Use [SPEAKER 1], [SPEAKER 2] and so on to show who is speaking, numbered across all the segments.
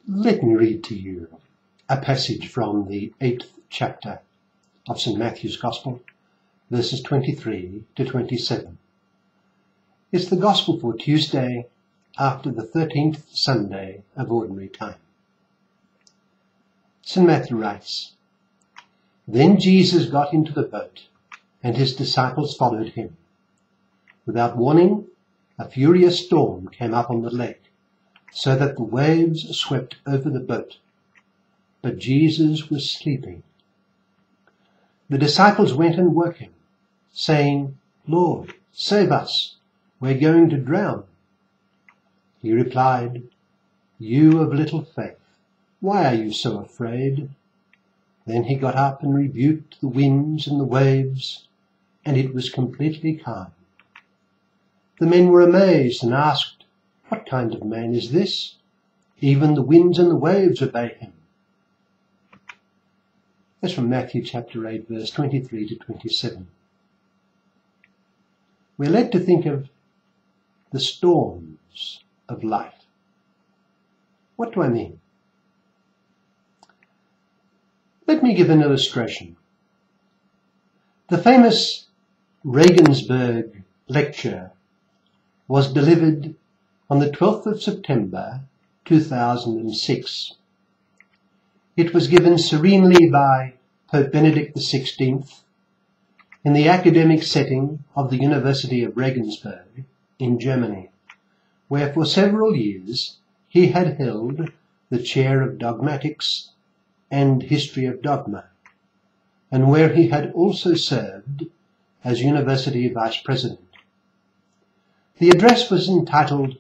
[SPEAKER 1] Let me read to you a passage from the 8th chapter of St. Matthew's Gospel, verses 23 to 27. It's the Gospel for Tuesday after the 13th Sunday of Ordinary Time. St. Matthew writes, "Then Jesus got into the boat, and his disciples followed him. Without warning, a furious storm came up on the lake, so that the waves swept over the boat. But Jesus was sleeping. The disciples went and woke him, saying, 'Lord, save us, we're going to drown.' He replied, 'You of little faith, why are you so afraid?' Then he got up and rebuked the winds and the waves, and it was completely calm. The men were amazed and asked, 'What kind of man is this? Even the winds and the waves obey him.'" That's from Matthew chapter 8, verse 23 to 27. We're led to think of the storms of life. What do I mean? Let me give an illustration. The famous Regensburg lecture was delivered on the 12th of September 2006. It was given serenely by Pope Benedict XVI in the academic setting of the University of Regensburg in Germany, where for several years he had held the chair of dogmatics and history of dogma, and where he had also served as university vice president. The address was entitled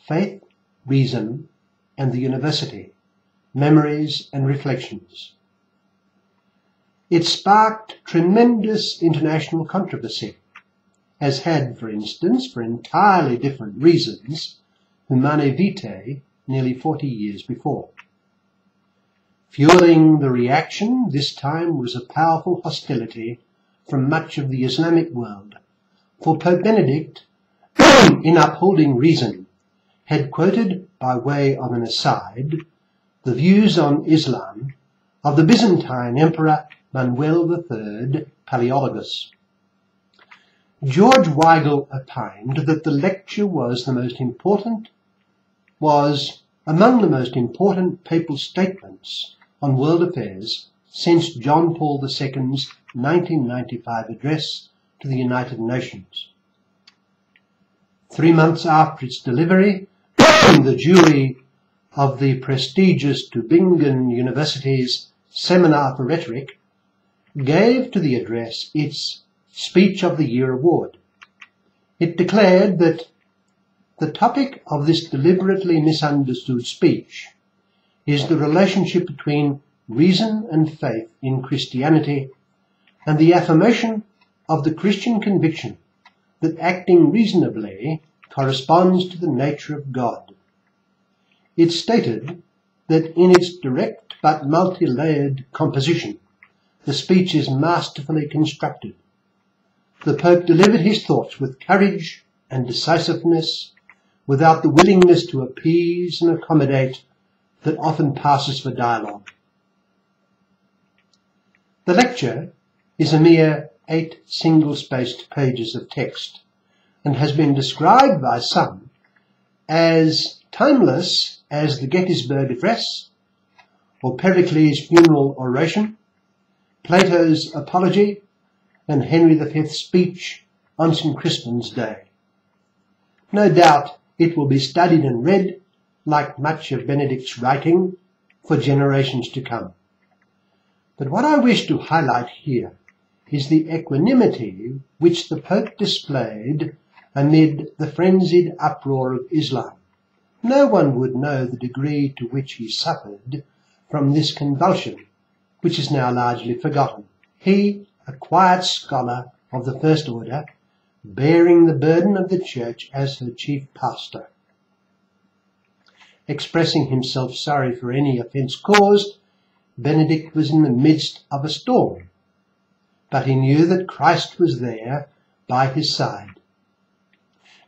[SPEAKER 1] Faith, Reason, and the University, Memories and Reflections. It sparked tremendous international controversy, as had, for instance, for entirely different reasons, Humane Vitae nearly 40 years before. Fueling the reaction this time was a powerful hostility from much of the Islamic world, for Pope Benedict, in upholding reason, had quoted, by way of an aside, the views on Islam of the Byzantine Emperor Manuel III Palaeologus. George Weigel opined that the lecture was among the most important papal statements on world affairs since John Paul II's 1995 address to the United Nations. 3 months after its delivery, the jury of the prestigious Tübingen University's Seminar for Rhetoric gave to the address its Speech of the Year award. It declared that the topic of this deliberately misunderstood speech is the relationship between reason and faith in Christianity, and the affirmation of the Christian conviction that acting reasonably corresponds to the nature of God. It stated that in its direct but multi-layered composition, the speech is masterfully constructed. The Pope delivered his thoughts with courage and decisiveness, without the willingness to appease and accommodate that often passes for dialogue. The lecture is a mere 8 single-spaced pages of text, and has been described by some as timeless as the Gettysburg Address, or Pericles' funeral oration, Plato's Apology, and Henry V's speech on St. Crispin's Day. No doubt it will be studied and read, like much of Benedict's writing, for generations to come. But what I wish to highlight here is the equanimity which the Pope displayed amid the frenzied uproar of Islam. No one would know the degree to which he suffered from this convulsion, which is now largely forgotten. He, a quiet scholar of the first order, bearing the burden of the Church as her chief pastor. Expressing himself sorry for any offence caused, Benedict was in the midst of a storm, but he knew that Christ was there by his side.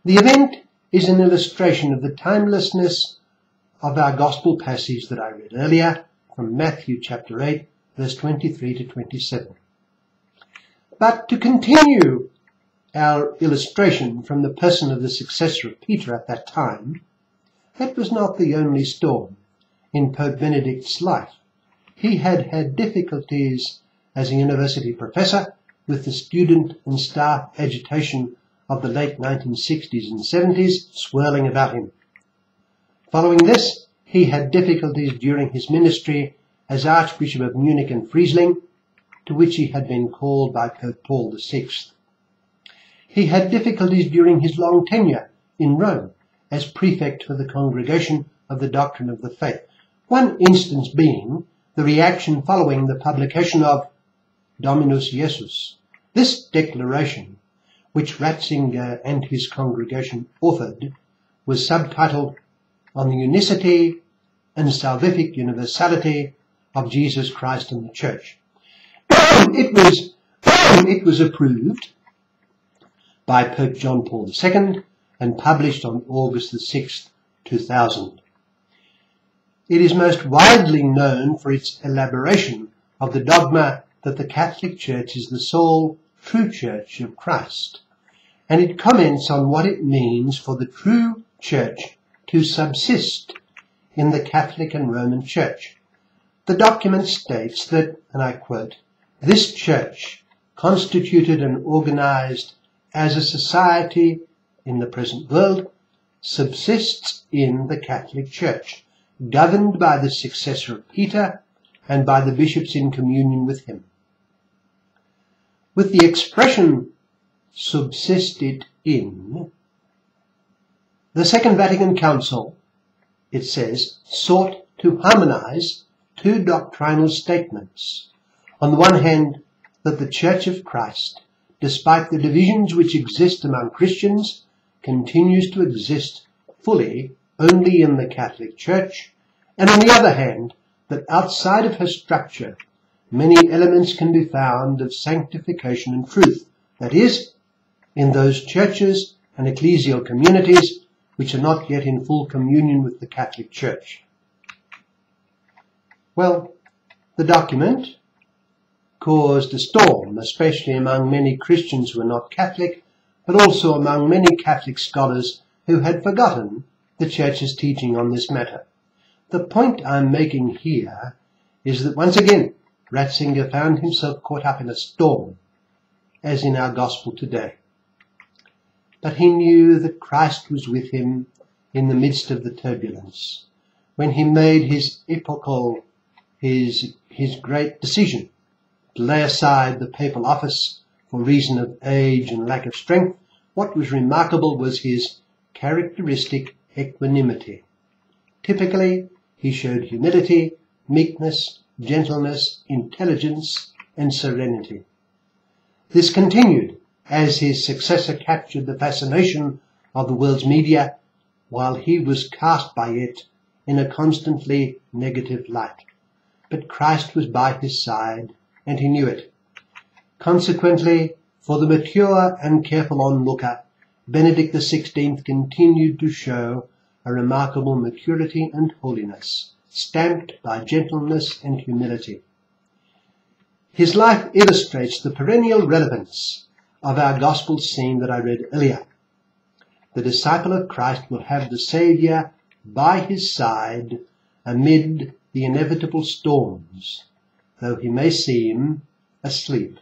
[SPEAKER 1] The event is an illustration of the timelessness of our gospel passage that I read earlier from Matthew chapter 8, verse 23 to 27. But to continue our illustration from the person of the successor of Peter at that time, that was not the only storm in Pope Benedict's life. He had had difficulties as a university professor with the student and staff agitation of the late 1960s and 70s swirling about him. Following this, he had difficulties during his ministry as Archbishop of Munich and Friesling, to which he had been called by Pope Paul VI. He had difficulties during his long tenure in Rome as prefect for the Congregation of the Doctrine of the Faith, one instance being the reaction following the publication of Dominus Jesus. This declaration, which Ratzinger and his congregation authored, was subtitled On the Unicity and Salvific Universality of Jesus Christ and the Church. It was approved by Pope John Paul II and published on August the 6th, 2000. It is most widely known for its elaboration of the dogma that the Catholic Church is the sole true Church of Christ, and it comments on what it means for the true Church to subsist in the Catholic and Roman Church. The document states that, and I quote, "This Church, constituted and organized as a society in the present world, subsists in the Catholic Church, governed by the successor of Peter and by the bishops in communion with him." With the expression subsisted in, the Second Vatican Council, it says, sought to harmonize two doctrinal statements. On the one hand, that the Church of Christ, despite the divisions which exist among Christians, continues to exist fully only in the Catholic Church, and on the other hand, that outside of her structure, many elements can be found of sanctification and truth, that is, in those churches and ecclesial communities which are not yet in full communion with the Catholic Church. Well, the document caused a storm, especially among many Christians who were not Catholic, but also among many Catholic scholars who had forgotten the Church's teaching on this matter. The point I'm making here is that once again, Ratzinger found himself caught up in a storm, as in our gospel today. But he knew that Christ was with him in the midst of the turbulence, when he made his epochal, his great decision to lay aside the papal office for reason of age and lack of strength. What was remarkable was his characteristic equanimity. Typically, he showed humility, meekness, gentleness, intelligence, and serenity. This continued as his successor captured the fascination of the world's media, while he was cast by it in a constantly negative light. But Christ was by his side, and he knew it. Consequently, for the mature and careful onlooker, Benedict XVI continued to show a remarkable maturity and holiness, stamped by gentleness and humility. His life illustrates the perennial relevance of our gospel scene that I read earlier. The disciple of Christ will have the Saviour by his side amid the inevitable storms, though he may seem asleep.